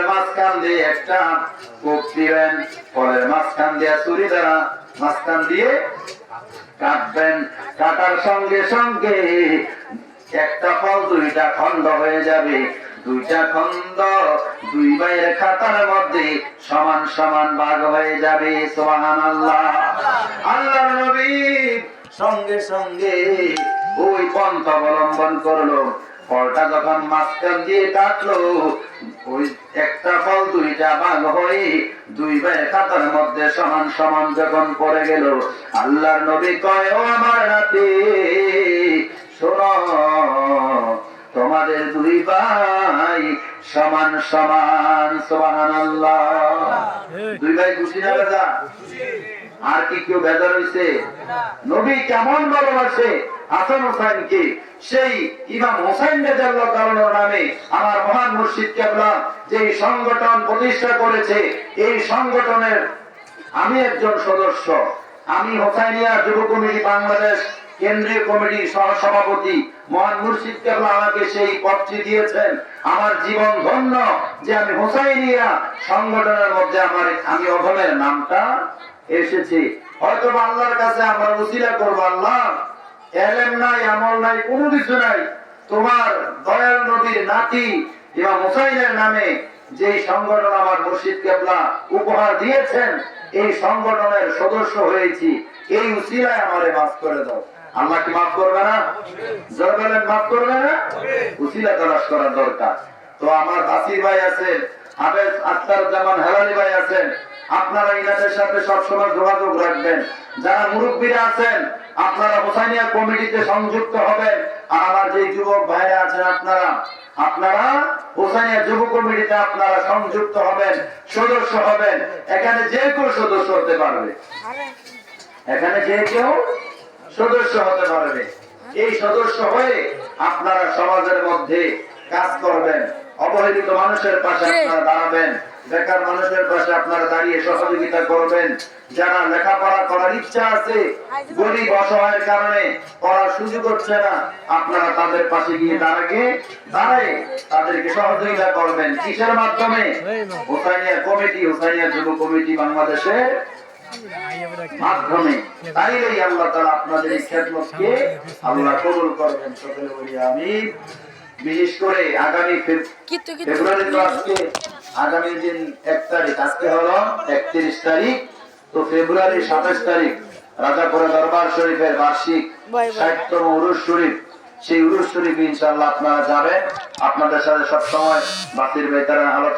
মাঝখান দিয়ে একটা কোপ দিবেন, ফলের মাঝখান দিয়ে ছুরি দ্বারা মাঝখান দিয়ে কাটবেন। কাটার সঙ্গে সঙ্গে একটা ফল দুইটা খণ্ড হয়ে যাবে। দুইটা খণ্ড দুই ভাইয়ের খাতার মধ্যে সমান সমান ভাগ হয়ে যাবে। সুবহানাল্লাহ। আল্লাহর নবী সঙ্গে সঙ্গে ওই পন্থা অবলম্বন করলো। ফলটা যখন মাঝখান দিয়ে কাটলো, ওই একটা ফল দুইটা ভাগ হয়ে দুই ভাইয়ের খাতার মধ্যে সমান সমান যখন পড়ে গেল, আল্লাহর নবী কয়, ও আমার নাতি শোনো, তোমাদের দুই ভাই সমান সমান। সুবহানাল্লাহ। দুই ভাই খুশি না রাজা? আর কি কেউ বেজার হইছে? নবী কেমন ভালোবাসে হাসান হোসেনকে, সেই ইমাম হোসেন রাদিয়াল্লাহু তাআলার নামে আমার মহান মুর্শিদ কেবলা যে সংগঠন প্রতিষ্ঠা করেছে, এই সংগঠনের আমি একজন সদস্য। আমি হোসাইনিয়া যুব কমিটি বাংলাদেশ কেন্দ্রীয় কমিটির সহসভাপতি। মহান মুর্শিদ কেবলা আমাকে সেই পদটি দিয়েছেন। আমার জীবন ধন্য যে আমি হোসাইনিয়া সংগঠনের মধ্যে আমি অধমের নামটা এসেছি। হয়তো আল্লাহর কাছে আমরা উসিলা করবো, আল্লাহ এলেম নাই, আমল নাই, কোনো কিছু নাই, তোমার দয়াল নবীর নাতি ইমাম হোসাইনের নামে যে সংগঠন আমার মুর্শিদ কেবলা উপহার দিয়েছেন, এই সংগঠনের সদস্য হয়েছি, এই উসিলায় আমারে মাফ করে দাও। আল্লাহ কি মাফ করবে না? জোর বলেন, মাফ করবে না? উসিলা তালাশ করার দরকার। তো আমার বাসির ভাই আছেন, হাফেজ আখতার জামান হেলালি ভাই আছেন, আপনারা ইনাদের সাথে সবসময় যোগাযোগ রাখবেন। যারা মুরব্বীরা আছেন আপনারা হোসাইনিয়া কমিটিতে সংযুক্ত হবেন। আর আমার যে যুবক ভাইরা আছেন আপনারা হোসাইনিয়া যুব কমিটিতে আপনারা সংযুক্ত হবেন, সদস্য হবেন। এখানে যে কেউ সদস্য হতে পারবে, এখানে যে কেউ সদস্য হতে পারবে। এই সদস্য হয়ে আপনারা সমাজের মধ্যে কাজ করবেন। অবহেলিত মানুষের পাশে আপনারা দাঁড়াবেন, বেকার মানুষের পাশে আপনারা দাঁড়িয়ে সহযোগিতা করবেন। যারা লেখাপড়া করার ইচ্ছা আছে, গরিব অসহায়ের কারণে পড়ার সুযোগ হচ্ছে না, আপনারা তাদের পাশে গিয়ে দাঁড়ায় তাদেরকে সহযোগিতা করবেন। কিসের মাধ্যমে? হোসাইনিয়া কমিটি, হোসাইনিয়া যুব কমিটি বাংলাদেশের মাধ্যমে। তাইলেই আল্লাহ তাআলা আপনাদের এই খেদমতকে আল্লাহ কবুল করবেন। সকলে বলি আমিন। বিশেষ করে আগামী ফেব্রুয়ারি আজকে আগামী দিন 1 তারিখ, আজকে হলো 31 তারিখ, তো ফেব্রুয়ারি 27 তারিখ রাজাপুরা দরবার শরীফের বার্ষিক 60তম উরুস শরীফ। সেই উরুস শরীফ ইনশাআল্লাহ আপনারা যাবেন। আপনাদের সাথে সবসময় বাসির ভাই তারা আলোচনা